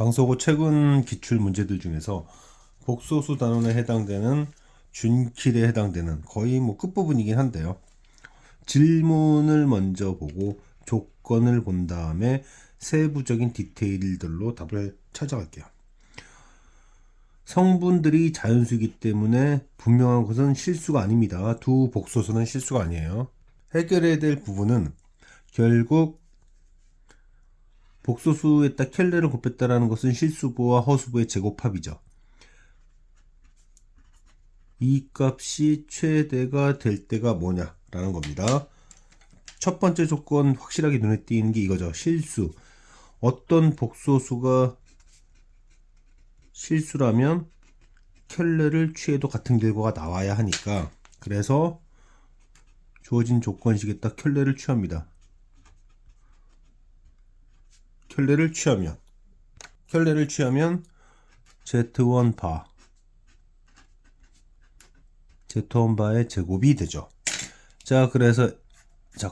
강서구 최근 기출 문제들 중에서 복소수 단원에 해당되는 준킬에 해당되는 거의 뭐 끝부분이긴 한데요. 질문을 먼저 보고 조건을 본 다음에 세부적인 디테일들로 답을 찾아갈게요. 성분들이 자연수이기 때문에 분명한 것은 실수가 아닙니다. 두 복소수는 실수가 아니에요. 해결해야 될 부분은 결국 복소수에다 켈레를 곱했다라는 것은 실수부와 허수부의 제곱합이죠. 이 값이 최대가 될 때가 뭐냐라는 겁니다. 첫 번째 조건 확실하게 눈에 띄는 게 이거죠. 실수. 어떤 복소수가 실수라면 켈레를 취해도 같은 결과가 나와야 하니까, 그래서 주어진 조건식에 딱 켈레를 취합니다. 켈레를 취하면 Z1 바 Z1 바의 제곱이 되죠. 자, 그래서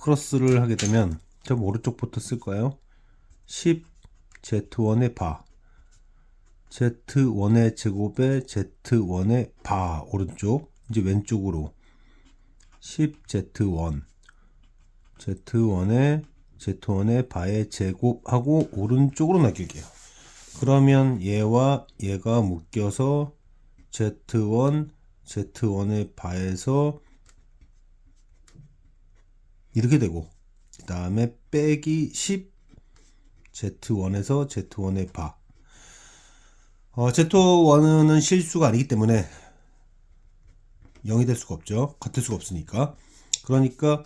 크로스를 하게 되면 좀 오른쪽부터 쓸까요? 10 Z1의 바 Z1의 제곱에 Z1의 바 오른쪽, 이제 왼쪽으로 10 Z1의 바의 제곱하고 오른쪽으로 나길게요. 그러면 얘와 얘가 묶여서 Z1의 바에서 이렇게 되고, 그 다음에 빼기 10 Z1에서 Z1의 바. Z1은 실수가 아니기 때문에 0이 될 수가 없죠. 같을 수가 없으니까. 그러니까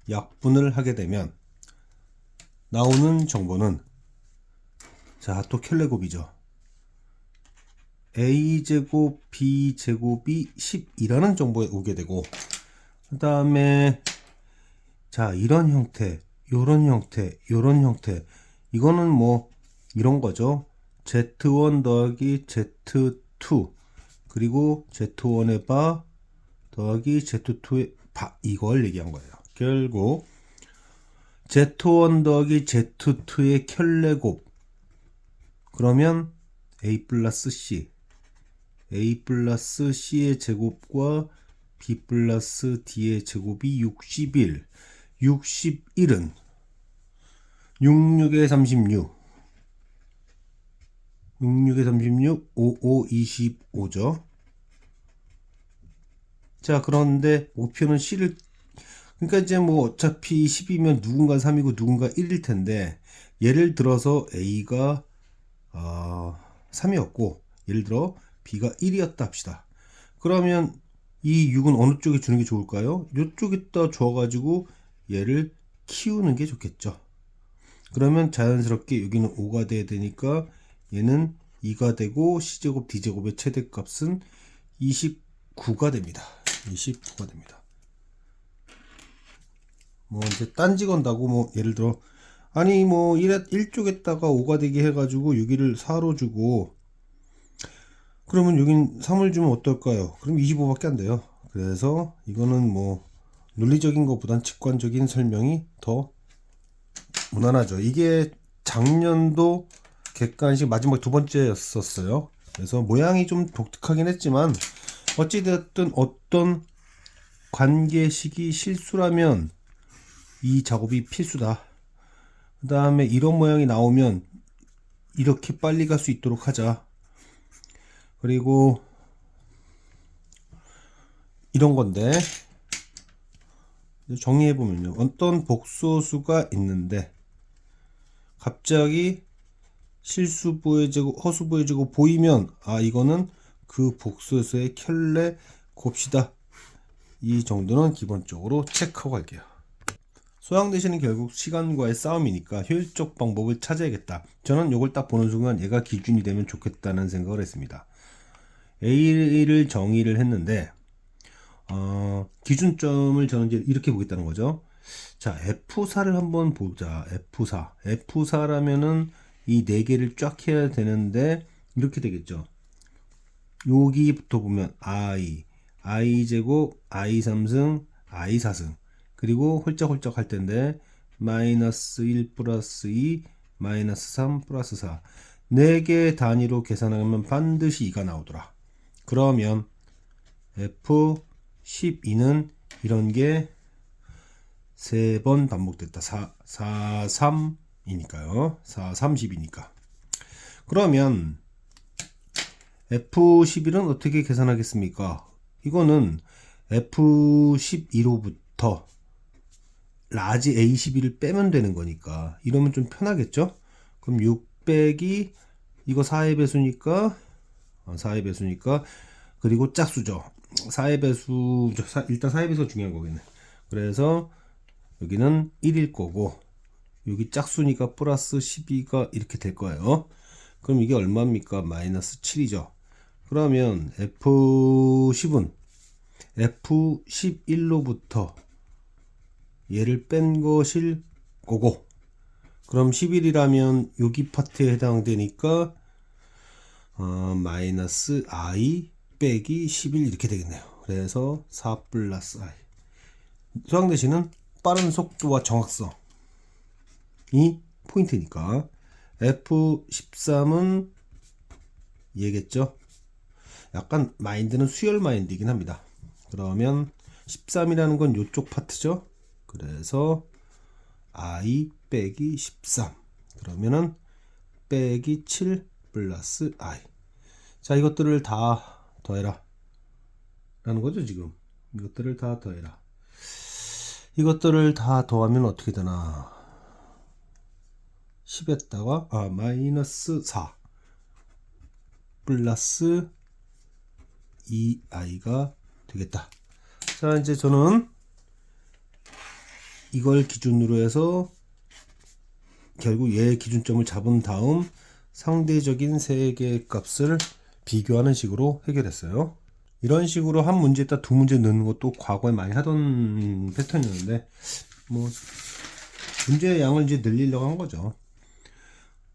약분을 하게 되면 나오는 정보는, 자, 또 켈레곱이죠. A제곱 B제곱이 10이라는 정보에 오게 되고, 그 다음에 자, 이런 형태, 요런 형태, 요런 형태, 이거는 뭐 이런 거죠. Z1 더하기 Z2 그리고 Z1의 바 더하기 Z2의 바, 이걸 얘기한 거예요. 결국 Z1 더하기 Z2의 켈레곱, 그러면 A 플러스 C의 제곱과 B 플러스 D의 제곱이 61. 61은 66에 36, 55, 25죠. 자, 그런데 목표는 C를, 그러니까 이제 뭐 어차피 10이면 누군가 3이고 누군가 1일 텐데, 예를 들어서 A가 3이었고 예를 들어 B가 1이었다 합시다. 그러면 이 6은 어느 쪽에 주는 게 좋을까요? 이쪽에다 줘가지고 얘를 키우는 게 좋겠죠. 그러면 자연스럽게 여기는 5가 돼야 되니까 얘는 2가 되고 C제곱 D제곱의 최대값은 29가 됩니다. 29가 됩니다. 뭐 이제 딴지 건다고 뭐 예를 들어 아니 뭐 1쪽에다가 5가 되게 해가지고 6을 4로 주고, 그러면 여긴 3을 주면 어떨까요? 그럼 25밖에 안 돼요. 그래서 이거는 뭐 논리적인 것보단 직관적인 설명이 더 무난하죠. 이게 작년도 객관식 마지막 두 번째였었어요. 그래서 모양이 좀 독특하긴 했지만 어찌됐든 어떤 관계식이 실수라면 이 작업이 필수다. 그 다음에 이런 모양이 나오면 이렇게 빨리 갈 수 있도록 하자. 그리고 이런 건데 정리해보면요, 어떤 복소수가 있는데 갑자기 실수부의 제곱, 허수부의 제곱 보이면 이거는 그 복소수의 켈레 곱시다. 이 정도는 기본적으로 체크하고 갈게요. 소양대신은 결국 시간과의 싸움이니까 효율적 방법을 찾아야겠다. 저는 이걸 딱 보는 순간 얘가 기준이 되면 좋겠다는 생각을 했습니다. A를 정의를 했는데 기준점을 저는 이제 이렇게 보겠다는 거죠. 자, F4를 한번 보자. F4라면은 이 네 개를 쫙 해야 되는데 이렇게 되겠죠. 여기부터 보면 I 제곱, I 3승, I 4승, 그리고 홀짝홀짝 할 텐데 마이너스 1 플러스 2 마이너스 3 플러스 4. 4개 단위로 계산하면 반드시 2가 나오더라. 그러면 F12는 이런 게 3번 반복됐다. 4, 3이니까요. 4, 30이니까. 그러면 F11은 어떻게 계산하겠습니까? 이거는 F12로부터 라지 A12를 빼면 되는 거니까 이러면 좀 편하겠죠? 그럼 600이 이거 4의 배수니까 4의 배수니까 그리고 짝수죠. 4의 배수 일단 4의 배수가 중요한 거겠네. 그래서 여기는 1일 거고 여기 짝수니까 플러스 12가 이렇게 될 거예요. 그럼 이게 얼마입니까? 마이너스 7이죠. 그러면 F10은 F11로부터 얘를 뺀 것일 거고, 그럼 11이라면 여기 파트에 해당되니까 마이너스 i 빼기 11 이렇게 되겠네요. 그래서 4 플러스 i. 수학 내시는 빠른 속도와 정확성이 포인트니까 F13은 얘겠죠. 약간 마인드는 수열 마인드이긴 합니다. 그러면 13이라는 건 이쪽 파트죠. 그래서 i 빼기 13 그러면은 빼기 7 플러스 i. 자, 이것들을 다 더해라 라는 거죠. 지금 이것들을 다 더해라. 이것들을 다 더하면 어떻게 되나? 10에다가 마이너스 4 플러스 2i가 되겠다. 자, 이제 저는 이걸 기준으로 해서 결국 얘 기준점을 잡은 다음 상대적인 세 개의 값을 비교하는 식으로 해결했어요. 이런 식으로 한 문제에다 두 문제 넣는 것도 과거에 많이 하던 패턴이었는데 뭐 문제의 양을 이제 늘리려고 한 거죠.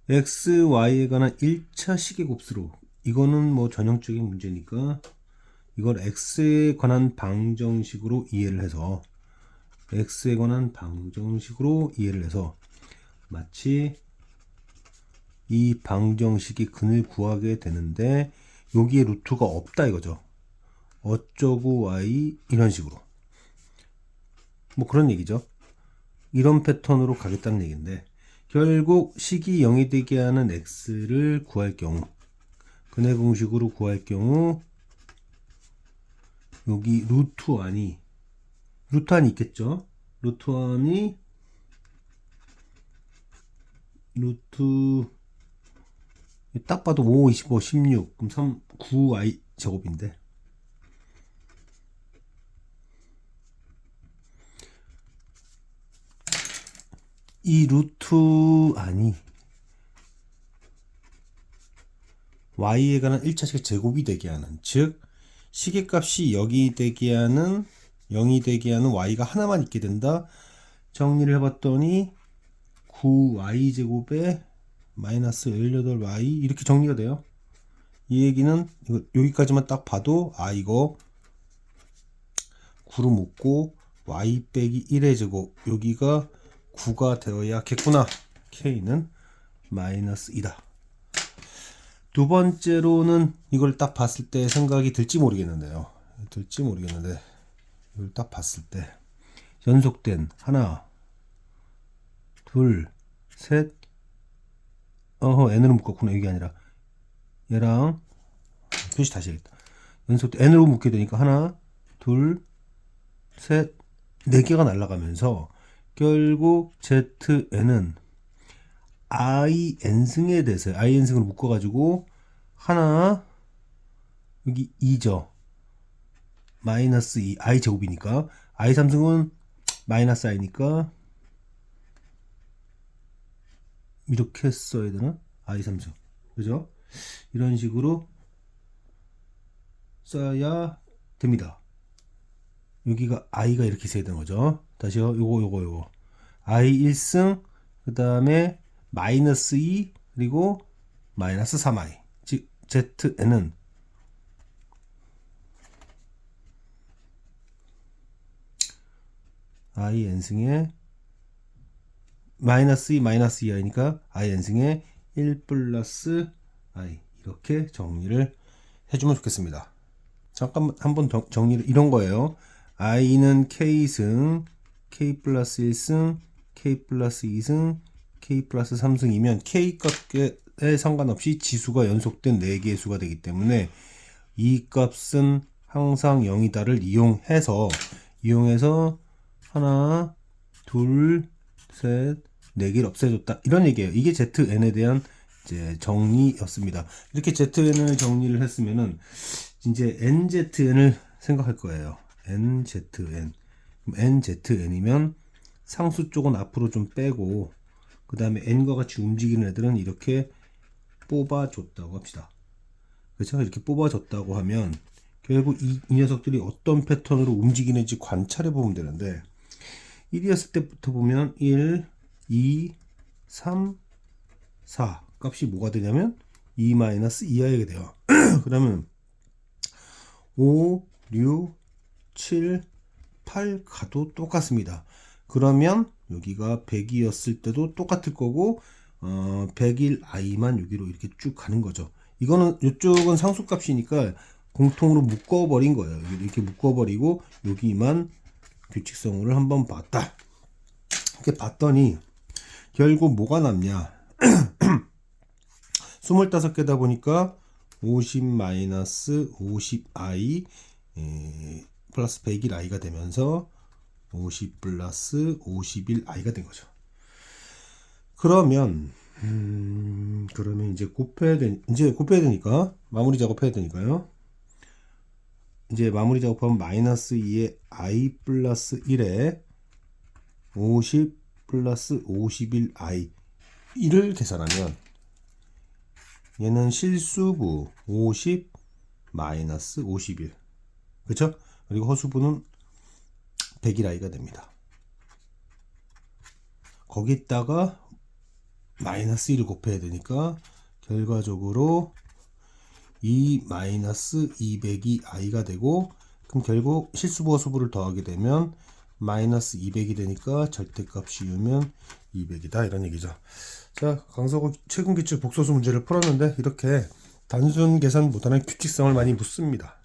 x, y에 관한 1차 식의 곱수로, 이거는 뭐 전형적인 문제니까 이걸 x에 관한 방정식으로 이해를 해서 x에 관한 방정식으로 이해를 해서 마치 이 방정식이 근을 구하게 되는데 여기에 루트가 없다 이거죠. 어쩌고 y 이런 식으로 뭐 그런 얘기죠. 이런 패턴으로 가겠다는 얘기인데 결국 식이 0이 되게 하는 x를 구할 경우, 근의 공식으로 구할 경우 여기 루트안이 있겠죠. 루트 딱 봐도 5, 25, 16 그럼 3, 9i 제곱인데 이 루트안이 y에 관한 1차식의 제곱이 되게 하는, 즉 시계값이 0이 되게 하는 y가 하나만 있게 된다. 정리를 해봤더니 9y제곱에 마이너스 18y 이렇게 정리가 돼요. 이 얘기는 여기까지만 딱 봐도 이거 9로 묶고 y 빼기 1의 제곱 여기가 9가 되어야겠구나. k는 마이너스 2다. 두 번째로는 이걸 딱 봤을 때 생각이 들지 모르겠는데 이걸 딱 봤을 때 연속된 하나 둘 셋 n으로 묶었구나. 이게 아니라 얘랑 표시 다시 해야겠다. 연속된 n으로 묶게 되니까 하나 둘 셋 4개가 날아가면서 결국 zn은 in승에 대해서 in승으로 묶어가지고 하나 여기 2죠. 마이너스 2 i 제곱이니까 i 3승은 마이너스 i니까 이렇게 써야 되나? i 3승 그죠? 이런 식으로 써야 됩니다. 여기가 i가 이렇게 있어야 되는 거죠. 다시요. 요거 i 1승 그 다음에 마이너스 2 그리고 마이너스 3i, 즉 zn은 i n승에 마이너스 2 마이너스 2i니까 i n승에 1 플러스 i 이렇게 정리를 해주면 좋겠습니다. 잠깐 한번 정리를 이런 거예요. i는 k승, k 플러스 1승, k 플러스 2승, k 플러스 3승이면 k 값에 상관없이 지수가 연속된 4개의 수가 되기 때문에 이 값은 항상 0이다를 이용해서 하나, 둘, 셋, 4개를 없애줬다. 이런 얘기예요. 이게 ZN에 대한 이제 정리였습니다. 이렇게 ZN을 정리를 했으면은 이제 NZN을 생각할 거예요. NZN. NZN이면 상수 쪽은 앞으로 좀 빼고 그 다음에 N과 같이 움직이는 애들은 이렇게 뽑아줬다고 합시다. 그렇죠? 이렇게 뽑아줬다고 하면 결국 이 녀석들이 어떤 패턴으로 움직이는지 관찰해 보면 되는데 1이었을 때부터 보면 1, 2, 3, 4 값이 뭐가 되냐면 2-2i가 돼요. 그러면 5, 6, 7, 8 가도 똑같습니다. 그러면 여기가 100이었을 때도 똑같을 거고 101i만 여기로 이렇게 쭉 가는 거죠. 이거는 이쪽은 상수값이니까 공통으로 묶어버린 거예요. 이렇게 묶어버리고 여기만 규칙성을 한번 봤다. 이렇게 봤더니 결국 뭐가 남냐? 25개다 보니까 50-50i 플러스 101i가 되면서 50 플러스 51i가 된 거죠. 그러면 이제 곱해야 되니까 마무리 작업해야 되니까요. 이제 마무리 작업하면 마이너스 2에 i 플러스 1에 50 플러스 51i 이를 계산하면 얘는 실수부 50 마이너스 51 그쵸? 그리고 허수부는 101i가 됩니다. 거기다가 마이너스 1을 곱해야 되니까 결과적으로 2 마이너스 202i가 되고 그럼 결국 실수부 허수부를 더하게 되면 마이너스 200이 되니까 절대값 씌우면 200이다 이런 얘기죠. 자, 강서구 최근 기출 복소수 문제를 풀었는데 이렇게 단순 계산보다는 규칙성을 많이 묻습니다.